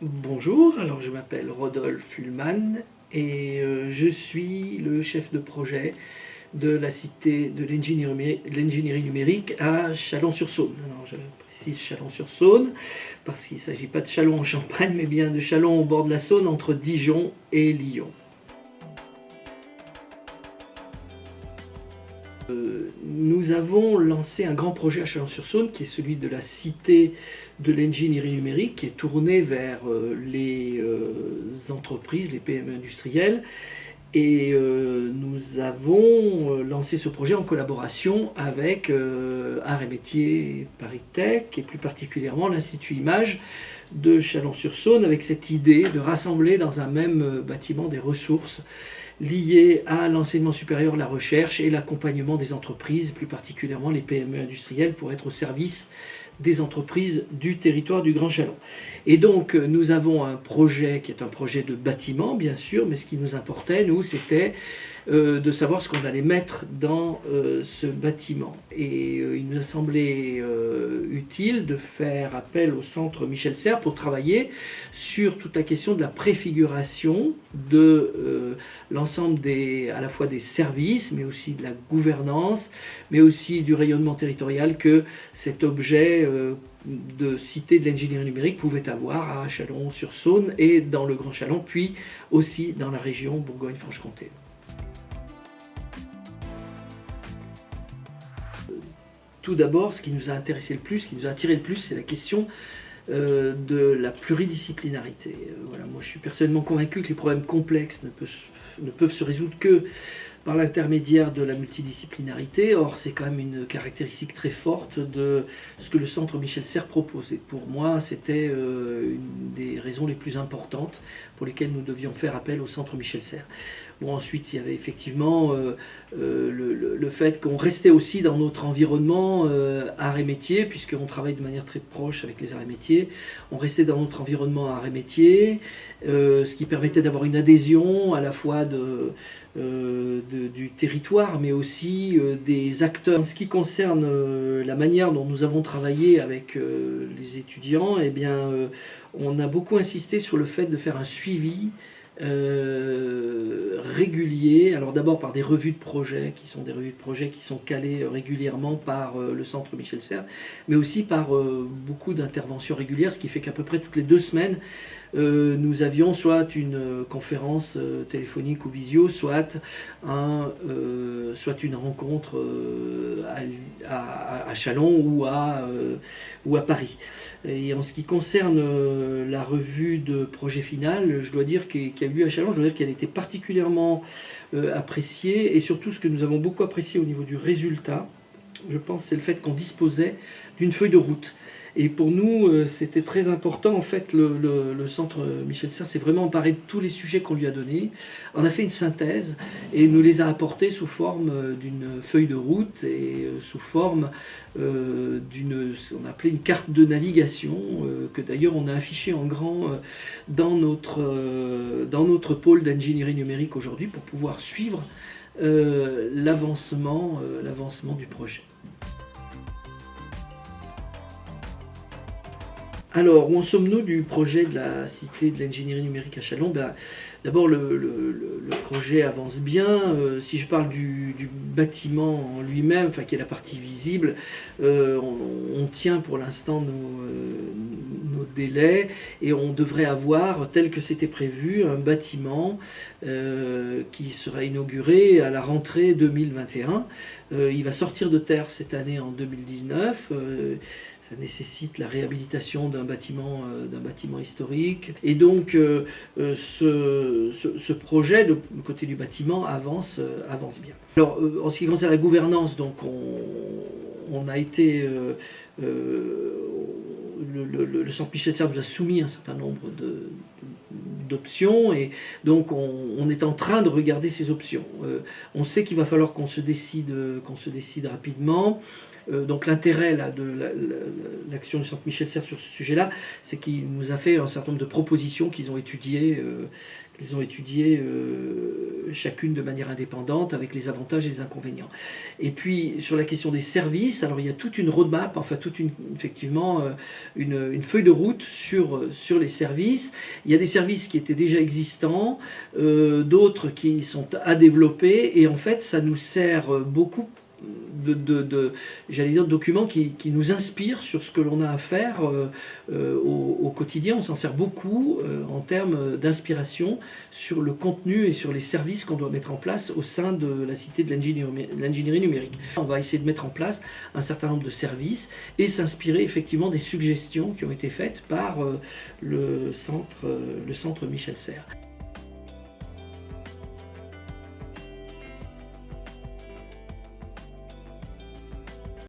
Bonjour, alors je m'appelle Rodolphe Ullmann et je suis le chef de projet de la Cité de l'ingénierie numérique à Chalon-sur-Saône. Alors je précise Chalon-sur-Saône parce qu'il ne s'agit pas de Châlons en Champagne mais bien de Châlons au bord de la Saône entre Dijon et Lyon. Nous avons lancé un grand projet à Chalon-sur-Saône qui est celui de la Cité de l'ingénierie numérique, qui est tournée vers les entreprises, les PME industrielles. Et nous avons lancé ce projet en collaboration avec Arts et Métiers Paris Tech et plus particulièrement l'Institut Image de Chalon-sur-Saône, avec cette idée de rassembler dans un même bâtiment des ressources liées à l'enseignement supérieur, la recherche et l'accompagnement des entreprises, plus particulièrement les PME industrielles, pour être au service des entreprises du territoire du Grand Chalon. Et donc nous avons un projet qui est un projet de bâtiment, bien sûr, mais ce qui nous importait, nous, c'était de savoir ce qu'on allait mettre dans ce bâtiment. Et il nous a semblé utile de faire appel au centre Michel Serres pour travailler sur toute la question de la préfiguration de l'ensemble à la fois des services, mais aussi de la gouvernance, mais aussi du rayonnement territorial que cet objet de cité de l'ingénierie numérique pouvait avoir à Chalon-sur-Saône et dans le Grand Chalon, puis aussi dans la région Bourgogne-Franche-Comté. Tout d'abord, ce qui nous a intéressé le plus, ce qui nous a attiré le plus, c'est la question de la pluridisciplinarité. Voilà, moi, je suis personnellement convaincu que les problèmes complexes ne peuvent se résoudre que par l'intermédiaire de la multidisciplinarité. Or, c'est quand même une caractéristique très forte de ce que le centre Michel Serres propose. Et pour moi, c'était une des raisons les plus importantes pour lesquelles nous devions faire appel au centre Michel Serres. Bon, ensuite, il y avait effectivement le fait qu'on restait aussi dans notre environnement arts et métiers, puisqu'on travaille de manière très proche avec les arts et métiers. On restait dans notre environnement arts et métiers, ce qui permettait d'avoir une adhésion à la fois du territoire, mais aussi des acteurs. En ce qui concerne la manière dont nous avons travaillé avec les étudiants, eh bien, on a beaucoup insisté sur le fait de faire un suivi réguliers, alors d'abord par des revues de projets qui sont calées régulièrement par le centre Michel Serres, mais aussi par beaucoup d'interventions régulières, ce qui fait qu'à peu près toutes les 2 semaines, nous avions soit une conférence téléphonique ou visio, soit une rencontre à Chalon ou à Paris. Et en ce qui concerne la revue de projet final, je dois dire qu'il y a eu à Chalon, je dois dire qu'elle était particulièrement appréciée, et surtout ce que nous avons beaucoup apprécié au niveau du résultat, je pense, c'est le fait qu'on disposait d'une feuille de route. Et pour nous, c'était très important. En fait, le centre Michel Serres s'est vraiment emparé de tous les sujets qu'on lui a donnés. On a fait une synthèse et nous les a apportés sous forme d'une feuille de route et sous forme ce qu'on appelait une carte de navigation, que d'ailleurs on a affichée en grand dans notre pôle d'ingénierie numérique aujourd'hui pour pouvoir suivre l'avancement du projet. Alors, où en sommes-nous du projet de la Cité de l'ingénierie numérique à Chalon? D'abord, le projet avance bien. Si je parle du bâtiment en lui-même, enfin, qui est la partie visible, on tient pour l'instant nos délais et on devrait avoir, tel que c'était prévu, un bâtiment qui sera inauguré à la rentrée 2021. Il va sortir de terre cette année en 2019. Ça nécessite la réhabilitation d'un bâtiment historique. Et donc, ce projet, du côté du bâtiment, avance bien. Alors, en ce qui concerne la gouvernance, donc, on a été... le centre Michel Serres nous a soumis un certain nombre d'options, et donc on est en train de regarder ces options. On sait qu'il va falloir qu'on se décide rapidement. Donc l'intérêt de l'action du centre Michel Serres sur ce sujet-là, c'est qu'il nous a fait un certain nombre de propositions qu'ils ont étudiées, qu'ils ont étudiées chacune de manière indépendante avec les avantages et les inconvénients. Et puis sur la question des services, alors il y a toute une roadmap, enfin effectivement une feuille de route sur les services. Il y a des services qui étaient déjà existants, d'autres qui sont à développer, et en fait ça nous sert beaucoup j'allais dire, de documents qui nous inspirent sur ce que l'on a à faire au quotidien. On s'en sert beaucoup en termes d'inspiration sur le contenu et sur les services qu'on doit mettre en place au sein de la cité de l'ingénierie numérique. On va essayer de mettre en place un certain nombre de services et s'inspirer effectivement des suggestions qui ont été faites par le centre Michel Serres.